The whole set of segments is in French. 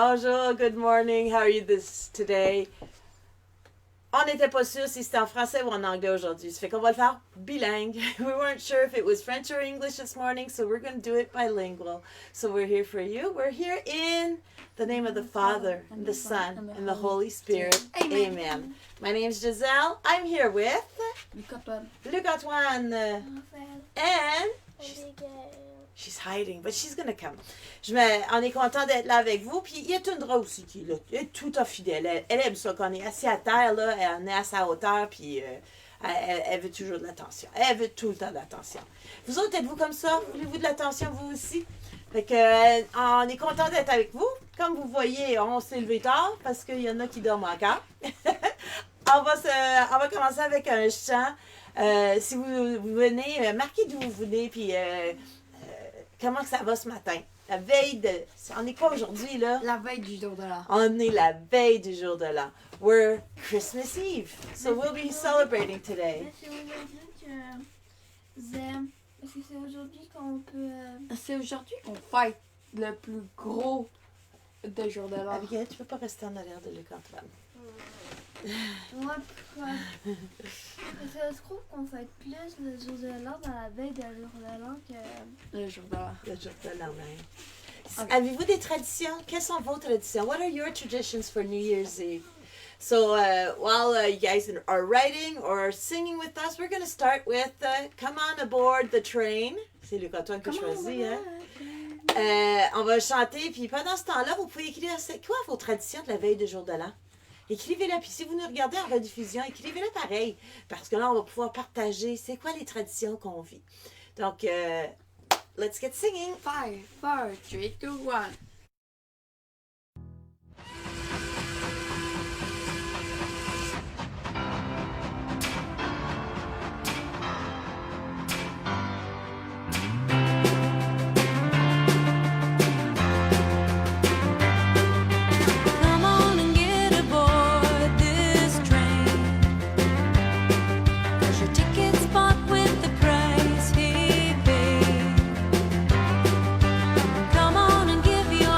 Bonjour, good morning. How are you today? On n'était pas sûr si c'était en français ou en anglais aujourd'hui. Ça fait qu'on va le faire bilingue. We weren't sure if it was French or English this morning, so we're going to do it bilingual. So we're here for you. We're here in the name of the Father, and the Son, and the Holy Spirit. Amen. My name is Giselle. I'm here with Luc Antoine. And she's hiding, but she's gonna come. On est content d'être là avec vous. Puis il y a Tundra aussi qui est là. Elle est tout à fidèle. Elle aime ça qu'on est assis à terre, là. Elle est à sa hauteur, puis elle veut toujours de l'attention. Elle veut tout le temps de l'attention. Vous autres, êtes-vous comme ça? Voulez-vous de l'attention, vous aussi? Fait que, on est content d'être avec vous. Comme vous voyez, on s'est levé tard parce qu'il y en a qui dorment encore. On va commencer avec un chant. Si vous venez, marquez d'où vous venez, puis comment ça va ce matin. La veille de... On est quoi aujourd'hui, là? La veille du jour de l'an. On est la veille du jour de l'an. We're Christmas Eve. So we'll be celebrating today. C'est aujourd'hui qu'on peut... C'est aujourd'hui qu'on fête le plus gros de jour de l'an. Abigail, tu peux pas rester en arrière de Luc Antoine. Moi, pourquoi? Parce que je trouve qu'on fête plus le jour de l'an dans la veille du jour de l'an que... Le jour de l'an. Le jour de l'an même. Okay. Avez-vous des traditions? Quelles sont vos traditions? What are your traditions for New Year's Eve? So while you guys are writing or singing with us, we're going to start with Come On Aboard the Train. C'est Luc Antoine que je choisis, hein? On va chanter, puis pendant ce temps-là, vous pouvez écrire c'est quoi vos traditions de la veille du jour de l'an? Écrivez-la, puis si vous nous regardez en rediffusion, écrivez-la pareil, parce que là, on va pouvoir partager c'est quoi les traditions qu'on vit. Donc, let's get singing. 5, 4, 3, 2, 1. Come on and give your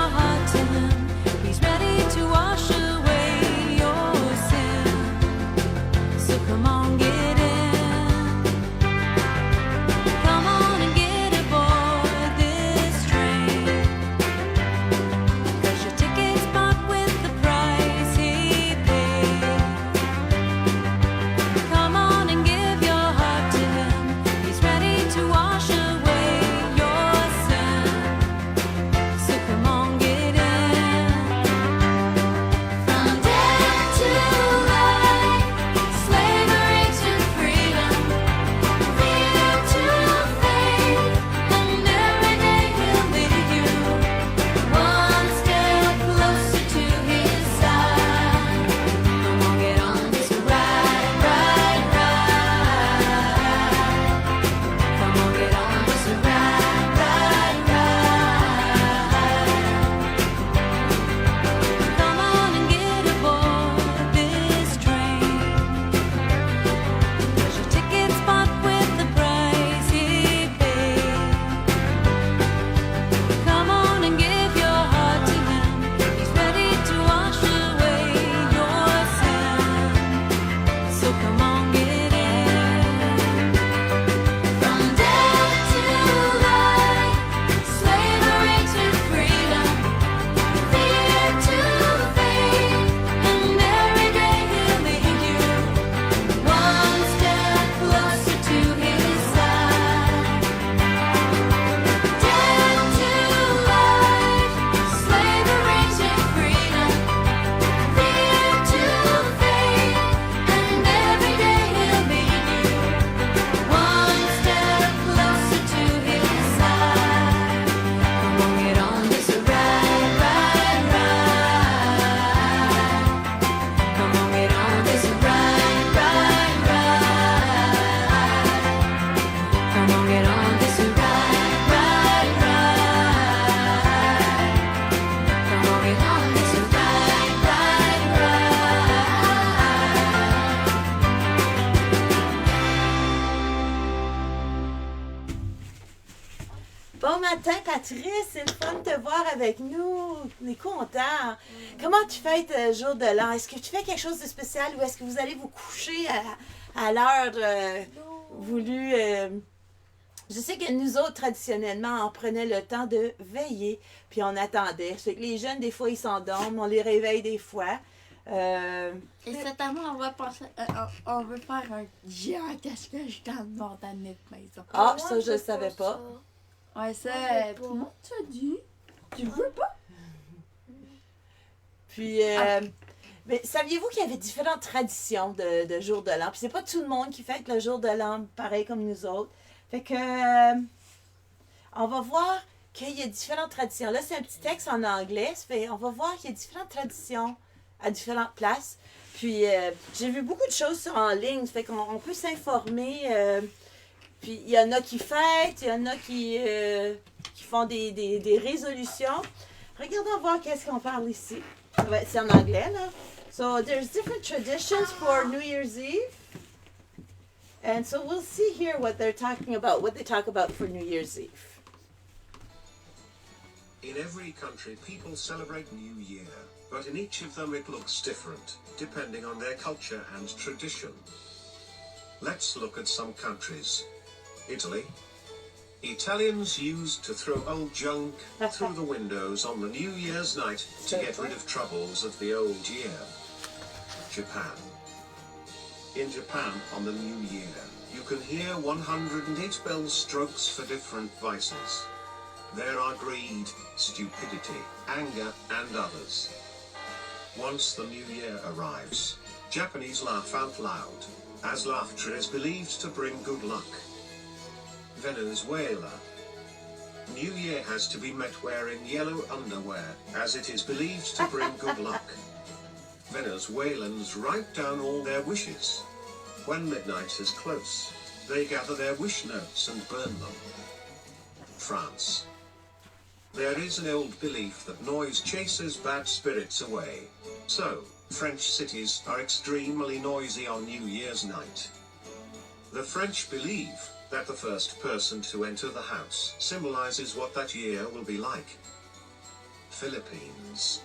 matin, Patrice. C'est le fun de te voir avec nous. On est contents. Comment tu fêtes le jour de l'an? Est-ce que tu fais quelque chose de spécial ou est-ce que vous allez vous coucher à l'heure voulue? Je sais que nous autres, traditionnellement, on prenait le temps de veiller, puis on attendait. Ça fait que les jeunes, des fois, ils s'endorment, on les réveille des fois. Et cette année, on va penser, on veut faire un géant cache-cache dans le bord de notre maison. Ah, Moi, ça, je fais savais pas. Ouais, ça, je veux pas. tout le monde t'a dit. Tu veux pas? Puis, mais saviez-vous qu'il y avait différentes traditions de jour de l'an? Puis c'est pas tout le monde qui fête le jour de l'an pareil comme nous autres. Fait que, on va voir qu'il y a différentes traditions. Là, c'est un petit texte en anglais. Ça fait, on va voir qu'il y a différentes traditions à différentes places. Puis, j'ai vu beaucoup de choses en ligne. Ça fait qu'on peut s'informer. Puis, il y en a qui fêtent, il y en a qui font des résolutions. Regardons voir qu'est-ce qu'on parle ici. Ouais, c'est en anglais, là. So, there's different traditions for New Year's Eve. And so we'll see here what they're talking about, what they talk about for New Year's Eve. In every country, people celebrate New Year, but in each of them it looks different, depending on their culture and tradition. Let's look at some countries. Italy. Italians used to throw old junk through the windows on the New Year's night to get rid of troubles of the old year. Japan. In Japan, on the New Year, you can hear 108 bell strokes for different vices. There are greed, stupidity, anger, and others. Once the New Year arrives, Japanese laugh out loud, as laughter is believed to bring good luck. Venezuela. New Year has to be met wearing yellow underwear, as it is believed to bring good luck. Venezuelans write down all their wishes. When midnight is close, they gather their wish notes and burn them. France. There is an old belief that noise chases bad spirits away. So, French cities are extremely noisy on New Year's night. The French believe that the first person to enter the house symbolizes what that year will be like. Philippines.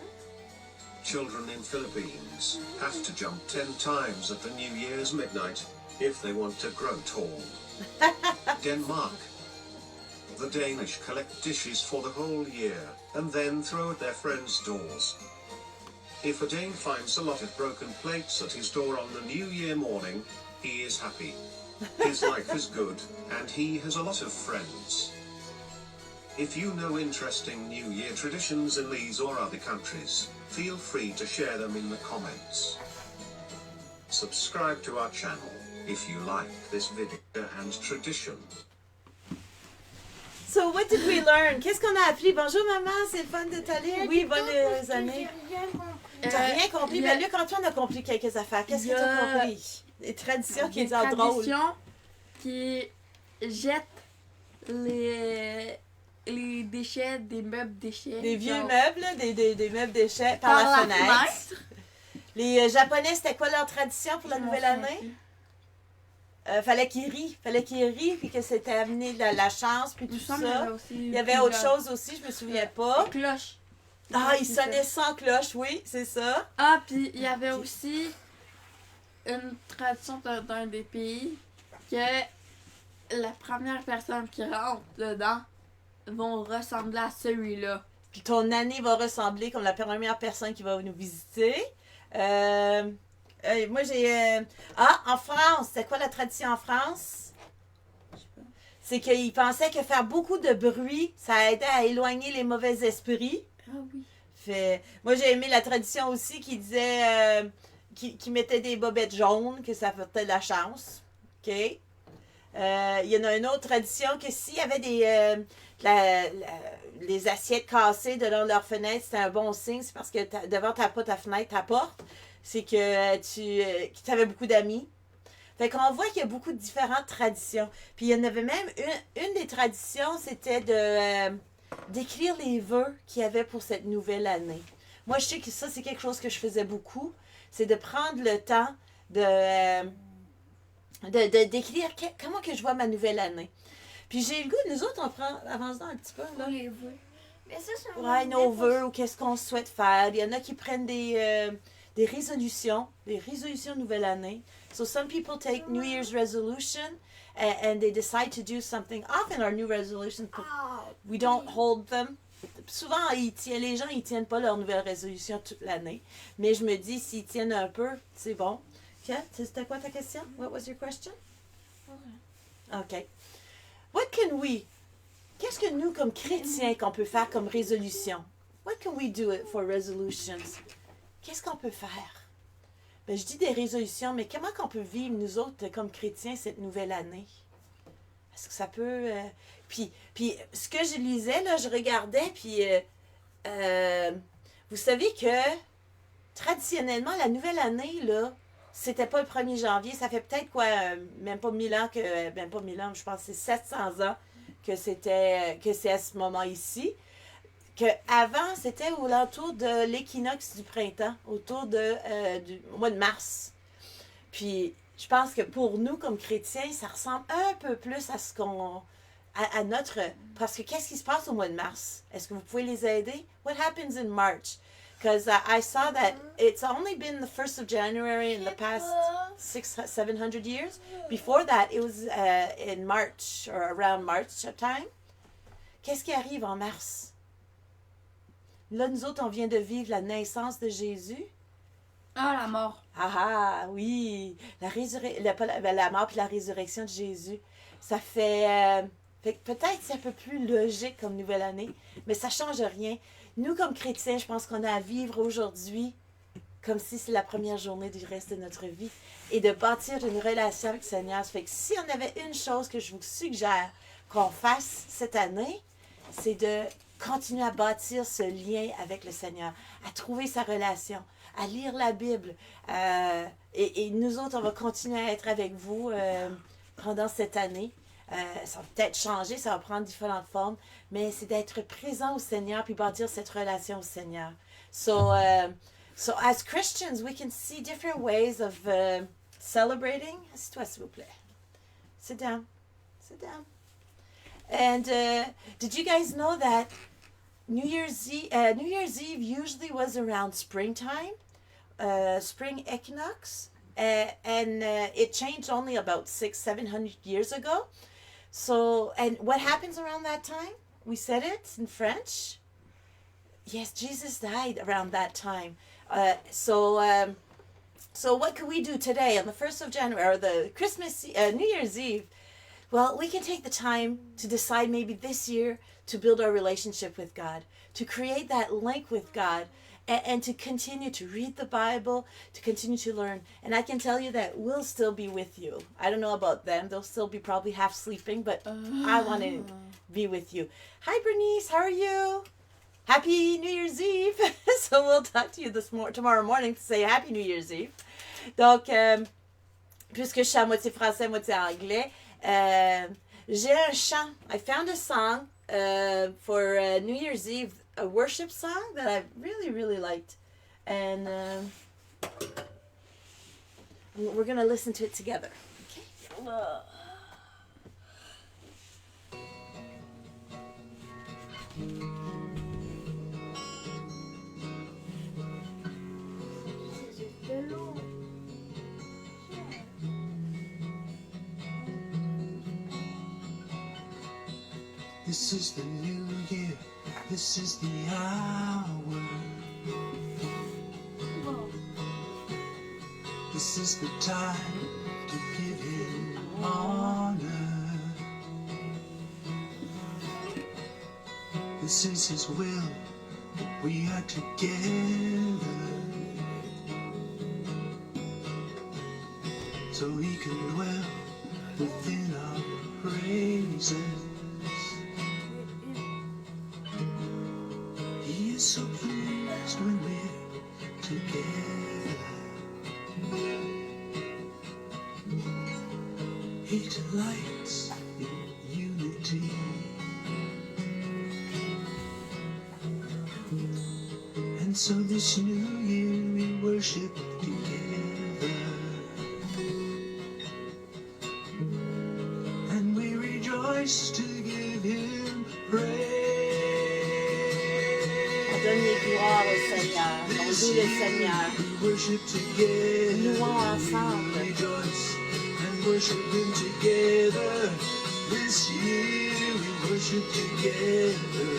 Children in Philippines have to jump 10 times at the New Year's midnight if they want to grow tall. Denmark. The Danish collect dishes for the whole year and then throw at their friends' doors. If a Dane finds a lot of broken plates at his door on the New Year morning, he is happy. His life is good, and he has a lot of friends. If you know interesting New Year traditions in these or other countries, feel free to share them in the comments. Subscribe to our channel if you like this video and tradition. So, what did we learn? Qu'est-ce qu'on a appris? Bonjour, maman, c'est le fun de t'aller. Oui, bonnes années. T'as rien compris? Mais Luc-Antoine a compris quelques affaires. Qu'est-ce que t'as compris? Des traditions qui sont drôles. Des traditions qui jettent les déchets, des meubles déchets. Des vieux meubles, là, des meubles déchets par la fenêtre. Les Japonais, c'était quoi leur tradition pour la nouvelle année? Fallait qu'ils rient, puis que c'était amené la chance, puis tout ça. Il y avait autre chose aussi, je me souviens pas. Les cloches. Ah, ils sonnaient sans cloche, oui, c'est ça. Ah, puis il y avait aussi une tradition dans des pays que la première personne qui rentre dedans vont ressembler à celui-là. Puis ton année va ressembler comme la première personne qui va nous visiter. Moi, j'ai... en France, c'est quoi la tradition en France? C'est qu'ils pensaient que faire beaucoup de bruit, ça aidait à éloigner les mauvais esprits. Ah oui. Moi, j'ai aimé la tradition aussi qui disait... qui mettait des bobettes jaunes, que ça faisait de la chance. OK? Il y en a une autre tradition que s'il y avait les assiettes cassées devant leur fenêtre, c'était un bon signe. C'est parce que devant ta fenêtre, ta porte, c'est que tu avais beaucoup d'amis. Fait qu'on voit qu'il y a beaucoup de différentes traditions. Puis il y en avait même une des traditions, c'était d'écrire les vœux qu'il y avait pour cette nouvelle année. Moi, je sais que ça, c'est quelque chose que je faisais beaucoup. C'est de prendre le temps d'écrire comment que je vois ma nouvelle année. Puis j'ai le goût, nous autres, on prend, avance un petit peu, là. On les veut. Mais ça, c'est un Ouais, moment nos vœux ou qu'est-ce qu'on souhaite faire. Il y en a qui prennent des résolutions nouvelle année. So some people take New Year's resolution and they decide to do something. Often our new resolutions, Ah, we don't hold them. Souvent, les gens, ils tiennent pas leur nouvelle résolution toute l'année. Mais je me dis, s'ils tiennent un peu, c'est bon. OK? C'était quoi ta question? What was your question? OK. What can we... Qu'est-ce que nous, comme chrétiens, qu'on peut faire comme résolution? What can we do for resolutions? Qu'est-ce qu'on peut faire? Ben, je dis des résolutions, mais comment qu'on peut vivre, nous autres, comme chrétiens, cette nouvelle année? Est-ce que ça peut... Puis, ce que je lisais, là, je regardais, puis vous savez que, traditionnellement, la nouvelle année, là, c'était pas le 1er janvier. Ça fait peut-être, quoi, même pas 1000 ans, même pas 1000 ans, je pense que c'est 700 ans que c'est à ce moment ici. Que avant, c'était autour de l'équinoxe du printemps, autour du mois de mars. Puis, je pense que pour nous, comme chrétiens, ça ressemble un peu plus à ce qu'on... à notre... Parce que qu'est-ce qui se passe au mois de mars? Est-ce que vous pouvez les aider? What happens in March? Because I saw that it's only been the 1st of January in the past 700 years. Before that, it was in March, or around March time. Qu'est-ce qui arrive en mars? Là, nous autres, on vient de vivre la naissance de Jésus. Ah, la mort. Ah, oui! La mort puis la résurrection de Jésus. Ça fait que peut-être c'est un peu plus logique comme nouvelle année, mais ça ne change rien. Nous, comme chrétiens, je pense qu'on a à vivre aujourd'hui comme si c'est la première journée du reste de notre vie et de bâtir une relation avec le Seigneur. Ça fait que si on avait une chose que je vous suggère qu'on fasse cette année, c'est de continuer à bâtir ce lien avec le Seigneur, à trouver sa relation, à lire la Bible. Et nous autres, on va continuer à être avec vous pendant cette année. Ça va peut-être changer, ça va prendre différentes formes, mais c'est d'être présent au Seigneur puis bâtir cette relation au Seigneur. So as Christians, we can see different ways of celebrating. Assieds-toi, s'il vous plaît. Sit down. Sit down. And did you guys know that New Year's Eve usually was around springtime, spring equinox, and it changed only about 600-700 years ago. So, and what happens around that time? We said it in French. Yes, Jesus died around that time. So what can we do today on the 1st of January, or the New Year's Eve? Well, we can take the time to decide maybe this year to build our relationship with God, to create that link with God, and to continue to read the Bible, to continue to learn. And I can tell you that we'll still be with you. I don't know about them. They'll still be probably half sleeping, but I want to be with you. Hi, Bernice. How are you? Happy New Year's Eve. So we'll talk to you tomorrow morning to say Happy New Year's Eve. Donc, puisque je suis à moitié français, moitié anglais, j'ai un chant. I found a song for New Year's Eve, a worship song that I really, really liked. And we're going to listen to it together. Okay? de l'eau. This is the new year, this is the hour. This is the time to give him honor. This is his will, we are together. So he can dwell within our praises. He is so pleased when we're together. He delights in unity. And so this new year we worship together. And we rejoice rejoice to give him praise. On donne les gloires au Seigneur. On loue le Seigneur. We worship together. Louons ensemble. We rejoice and worship him together. This year we worship together.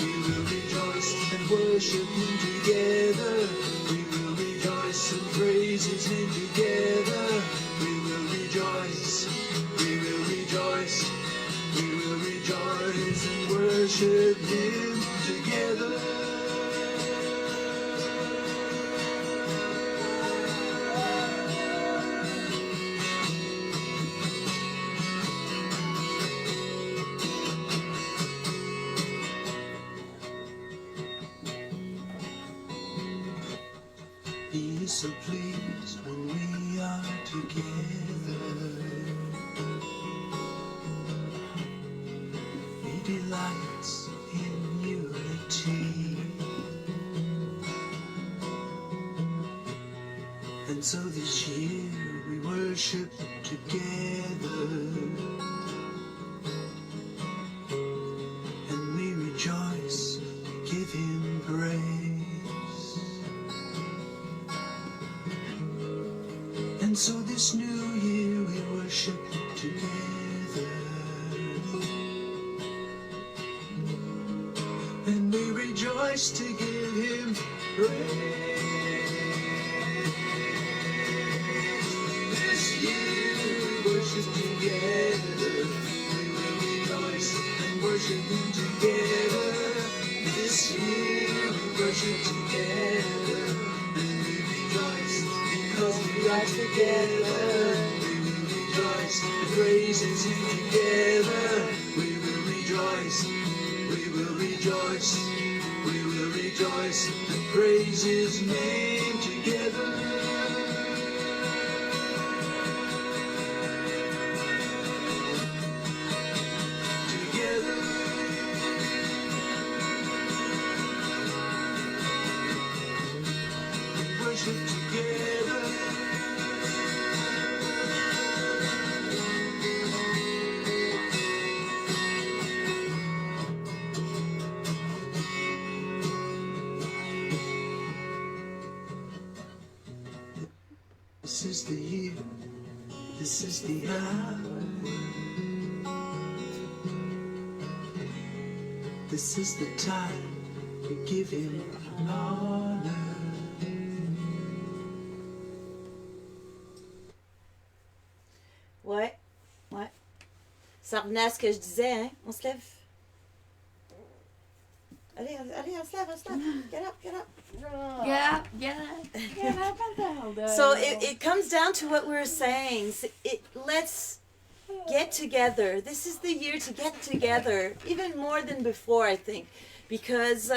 We will rejoice and worship him together. We will rejoice and praise his name together. We will rejoice. We will rejoice. We will rejoice and worship him together. He is so pleased when we are together. He delights in unity. And so this year we worship together. And we rejoice, give him praise. And so this new year we worship together. And we rejoice to give him praise. This year we worship together. We will rejoice and worship him together. This year we worship together. And we rejoice because we are together. We will rejoice and praise his name together. We will rejoice. We will rejoice. We will rejoice and praise his name together. Together. We worship together. This is the year, this is the hour. This is the time we give him honor. Ouais, ouais. Ça revenait à ce que je disais, hein? On se lève. Allez, allez, on se lève, on se lève. Get up, get up. Get up, get up, get up and down. So it comes down to what we were saying. Let's get together. This is the year to get together, even more than before, I think, because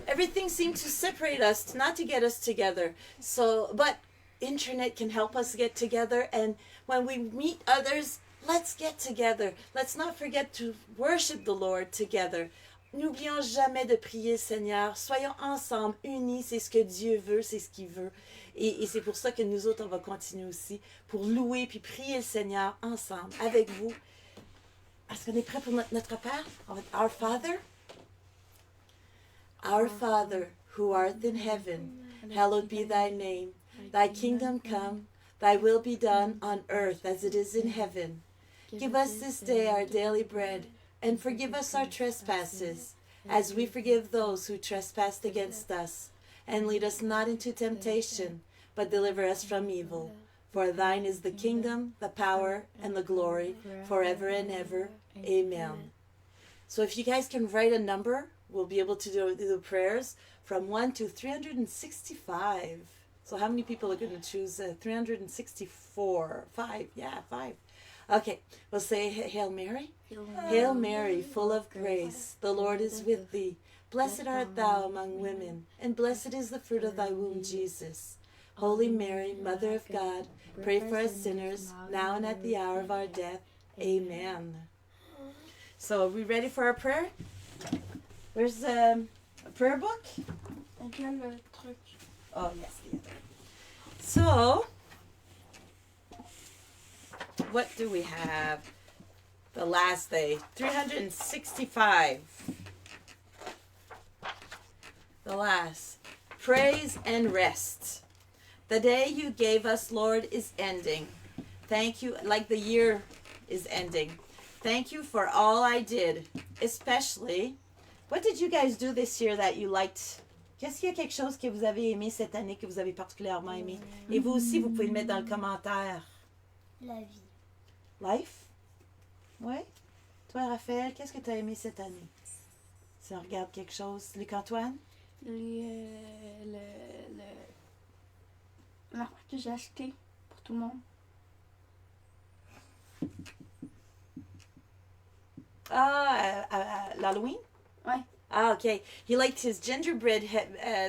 everything seemed to separate us, not to get us together. So, but internet can help us get together, and when we meet others, let's get together. Let's not forget to worship the Lord together. N'oublions jamais de prier le Seigneur. Soyons ensemble, unis. C'est ce que Dieu veut, c'est ce qu'il veut. Et c'est pour ça que nous autres, on va continuer aussi pour louer puis prier le Seigneur ensemble, avec vous. Est-ce qu'on est prêt pour notre Père? Our Father, who art in heaven, hallowed be thy name. Thy kingdom come, thy will be done on earth as it is in heaven. Give us this day our daily bread, and forgive us our trespasses, as we forgive those who trespass against us. And lead us not into temptation, but deliver us from evil. For thine is the kingdom, the power, and the glory, forever and ever. Amen. So if you guys can write a number, we'll be able to do the prayers from 1 to 365. So how many people are going to choose 364? 5. Yeah, 5. Okay, we'll say Hail Mary. Hail Mary, full of grace, the Lord is with thee. Blessed art thou among women, and blessed is the fruit of thy womb, Jesus. Holy Mary, Mother of God, pray for us sinners, now and at the hour of our death. Amen. So, are we ready for our prayer? Where's a prayer book? Quel le truc? Oh, yes, the other. So, what do we have? The last day. 365. The last. Praise and rest. The day you gave us, Lord, is ending. Thank you, like the year is ending. Thank you for all I did, especially. What did you guys do this year that you liked? Qu'est-ce qu'il y a quelque chose que vous avez aimé cette année, que vous avez particulièrement aimé? Et vous aussi, vous pouvez le mettre dans le commentaire. La vie. Life? Ouais? Toi, Raphaël, qu'est-ce que tu as aimé cette année? Si on regarde quelque chose. Luc-Antoine? L'affaire que j'ai acheté pour tout le monde. L'Halloween? Ouais. Ah, okay. He liked his gingerbread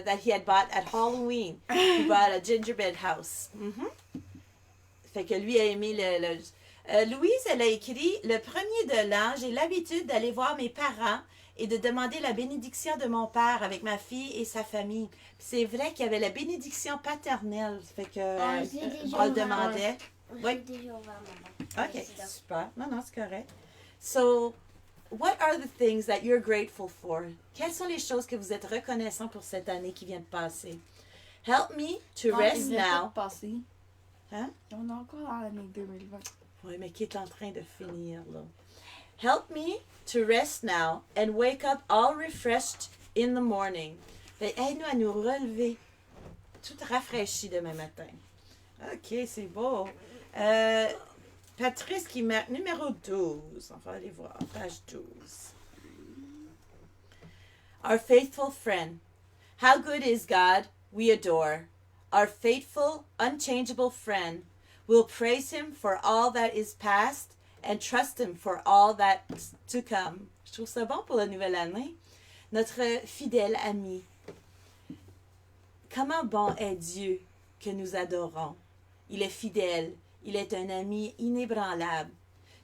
that he had bought at Halloween. He bought a gingerbread house. Fait que lui a aimé Louise, elle a écrit, le premier de l'an, j'ai l'habitude d'aller voir mes parents et de demander la bénédiction de mon père avec ma fille et sa famille. Puis c'est vrai qu'il y avait la bénédiction paternelle. Fait que je l'ai déjà on le ouvert. demandait. Je Oui. l'ai déjà ouvert, maman. OK, super. Non, c'est correct. So, what are the things that you're grateful for? Quelles sont les choses que vous êtes reconnaissants pour cette année qui vient de passer? Help me to rest now. Passé. Hein? On est encore dans l'année 2020. Oui, mais qui est en train de finir, là. Help me to rest now and wake up all refreshed in the morning. Fait, aide-nous à nous relever tout rafraîchi demain matin. OK, c'est beau. Patrice qui met numéro 12. On va aller voir, page 12. Our faithful friend. How good is God we adore. Our faithful, unchangeable friend. We'll praise him for all that is past and trust him for all that's to come. Je trouve ça bon pour la nouvelle année. Notre fidèle ami. Comment bon est Dieu que nous adorons. Il est fidèle. Il est un ami inébranlable.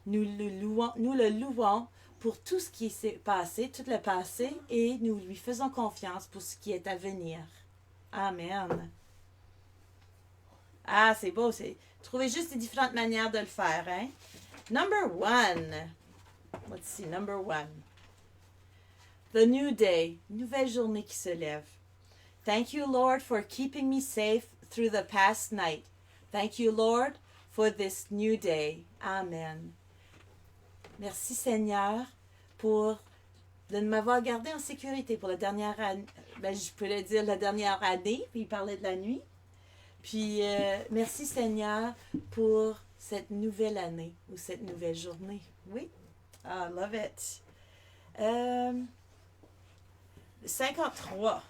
Nous le louons pour tout ce qui s'est passé, tout le passé, et nous lui faisons confiance pour ce qui est à venir. Amen. Ah, c'est beau. Trouvez juste des différentes manières de le faire, hein? Number 1. Let's see, number 1. The new day. Nouvelle journée qui se lève. Thank you, Lord, for keeping me safe through the past night. Thank you, Lord, for this new day. Amen. Merci, Seigneur, de m'avoir gardé en sécurité pour la dernière année. Je peux le dire la dernière année, puis il parlait de la nuit. Puis, merci Seigneur pour cette nouvelle année ou cette nouvelle journée. Oui? I love it. 53.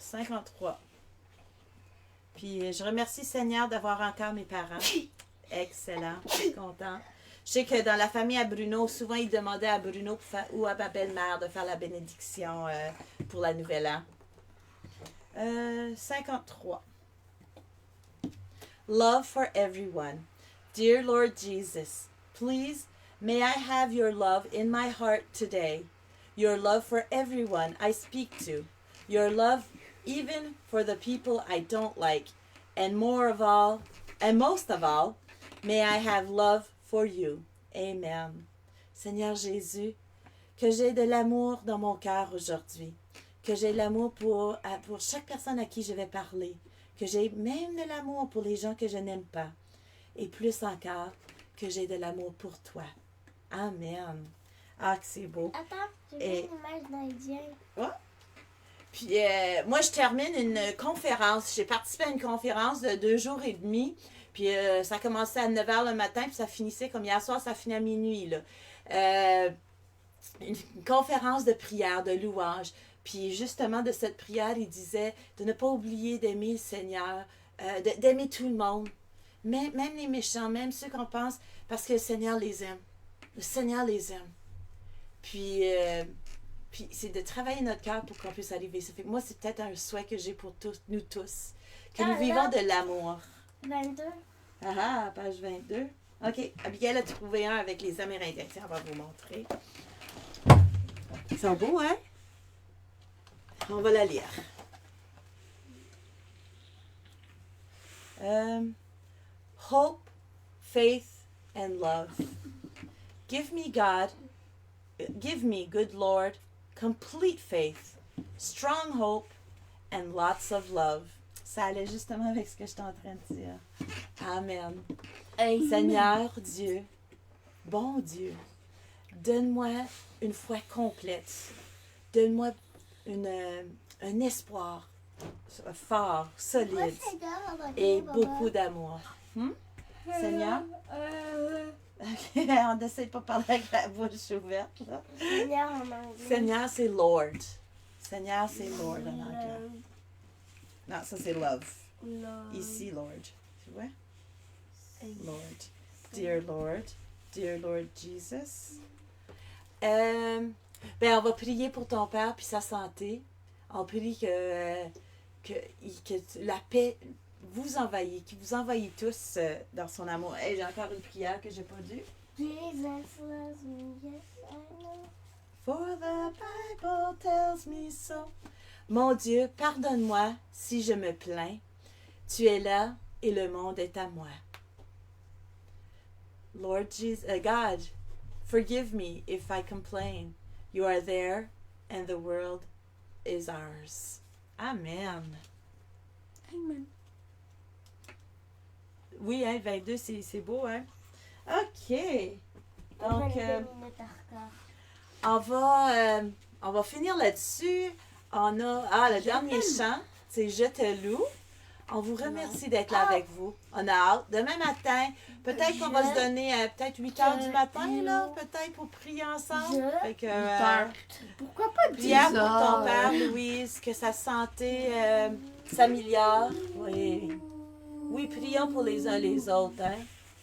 Puis, je remercie Seigneur d'avoir encore mes parents. Excellent. Je suis contente. Je sais que dans la famille à Bruno, souvent, ils demandaient à Bruno ou à ma belle-mère de faire la bénédiction pour la nouvelle an. 53. Love for everyone. Dear Lord Jesus, please, may I have your love in my heart today. Your love for everyone I speak to. Your love even for the people I don't like. And most of all, may I have love for you. Amen. Seigneur Jésus, que j'ai de l'amour dans mon cœur aujourd'hui. Que j'ai de l'amour pour chaque personne à qui je vais parler. Que j'ai même de l'amour pour les gens que je n'aime pas. Et plus encore, que j'ai de l'amour pour toi. Amen. Ah, que c'est beau. Attends, j'ai vu une image d'Indien. Ouais. Puis, moi, je termine une conférence. J'ai participé à une conférence de 2 jours et demi. Puis, ça commençait à 9 h le matin, puis ça finissait comme hier soir, ça finit à minuit, là. Une conférence de prière, de louange. Puis justement, de cette prière, il disait de ne pas oublier d'aimer le Seigneur, d'aimer tout le monde, même les méchants, même ceux qu'on pense, parce que le Seigneur les aime. Le Seigneur les aime. Puis c'est de travailler notre cœur pour qu'on puisse arriver. Ça fait que moi, c'est peut-être un souhait que j'ai pour nous tous, que nous vivons de l'amour. 22. Ah, page 22. OK, Abigail a trouvé un avec les Amérindiens. Tiens, on va vous montrer. Ils sont beaux, hein? On va la lire. Hope, faith, and love. Give me, God, give me, good Lord, complete faith, strong hope, and lots of love. Ça allait justement avec ce que je suis en train de dire. Amen. Amen. Seigneur Dieu, bon Dieu, donne-moi une foi complète. Donne-moi un espoir fort, solide et beaucoup d'amour. Seigneur? Ok, on n'essaie pas de parler avec la bouche ouverte. Là. Seigneur en anglais. Seigneur, c'est Lord. Seigneur, c'est Lord en anglais. Non, ça c'est love. Lord. Ici, Lord. Tu vois? Lord. Dear Lord Jesus. Ben, on va prier pour ton père puis sa santé. On prie que la paix vous envahit, qu'il vous envahit tous dans son amour. Hey, j'ai encore une prière que j'ai pas due. Jesus loves me, yes, I know. For the Bible tells me so. Mon Dieu, pardonne-moi si je me plains. Tu es là et le monde est à moi. Lord Jesus, God, forgive me if I complain. You are there and the world is ours. Amen. Amen. Oui, hein, 22, c'est beau, hein? OK. Donc, 22 minutes en retard. on va finir là-dessus. On a le dernier chant, c'est Je te loue. On vous remercie d'être là avec vous. On a hâte. Demain matin, peut-être qu'on va se donner peut-être 8 heures du matin, là, peut-être pour prier ensemble. Fait que, Pourquoi pas 10 prière pour ton heures? père, Louise, que sa santé s'améliore. Oui. Oui, prions pour les uns les autres, hein.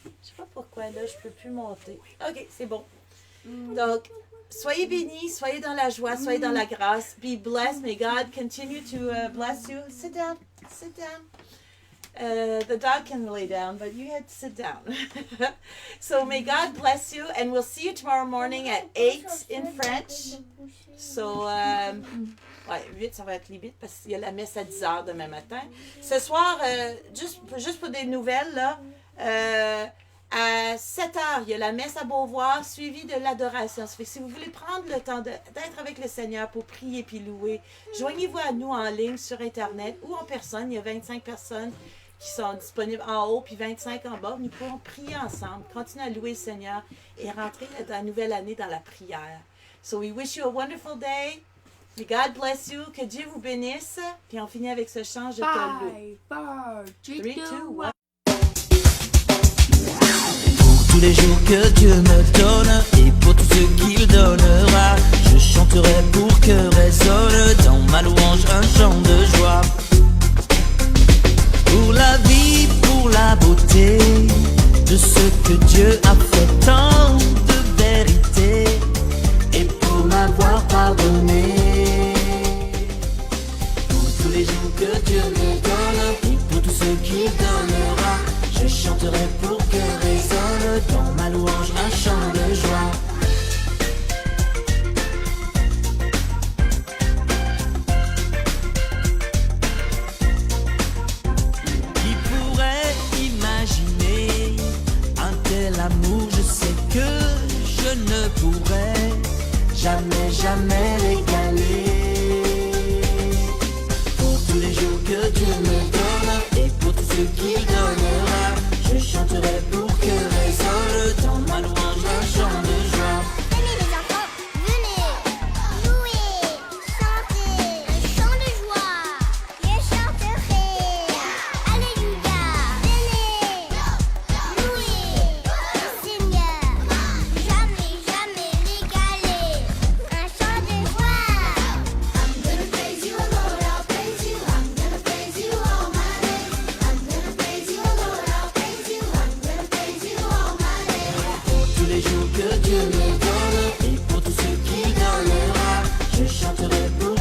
Je sais pas pourquoi, là, je peux plus monter. OK, c'est bon. Donc, soyez bénis, soyez dans la joie, soyez dans la grâce. Be blessed. May God continue to bless you. Sit down. Sit down. The dog can lay down, but you had to sit down. So may God bless you, and we'll see you tomorrow morning at 8 in French. So, ouais, 8, ça va être limite parce qu'il y a la messe à 10 heures demain matin. Ce soir, juste pour des nouvelles, là, à 7 heures, il y a la messe à Beauvoir suivie de l'adoration. Ça fait que si vous voulez prendre le temps d'être avec le Seigneur pour prier puis louer, joignez-vous à nous en ligne sur Internet ou en personne. Il y a 25 personnes qui sont disponibles en haut puis 25 en bas. Nous pourrons prier ensemble, continuer à louer le Seigneur et rentrer dans la nouvelle année dans la prière. So we wish you a wonderful day. May God bless you. Que Dieu vous bénisse. Puis on finit avec ce chant, Je te loue. 5, 4, 3, 3, 2, 2, 1. Tous les jours que Dieu me donne et pour tout ce qu'il donnera, je chanterai pour que résonne dans ma louange un chant de joie. Pour la vie, pour la beauté de ce que Dieu a fait, tant de vérité, et pour m'avoir pardonné. Pour tous les jours que Dieu me donne et pour tout ce qu'il donnera, je chanterai pour que résonne dans ma louange un chant de joie. Qui pourrait imaginer un tel amour? Je sais que je ne pourrais jamais l'égaler. Pour tous les jours que Dieu me donne et pour tout ce qu'il donnera, je chanterai pour que résonne dans ma louange un chant de joie. Venez les enfants, venez, louer, chanter, un chant de joie. Je chanterai, alléluia. Venez, louer, le Seigneur, jamais l'égaler. Un chant de joie. I'm gonna praise you, Lord, I'll praise you. I'm gonna praise you all my days. I'm gonna praise you, Lord, I'll praise you. I'm gonna praise you all my days. Pour tous les jours que Dieu me donne et pour tout ce qu'il donnera, je chanterai pour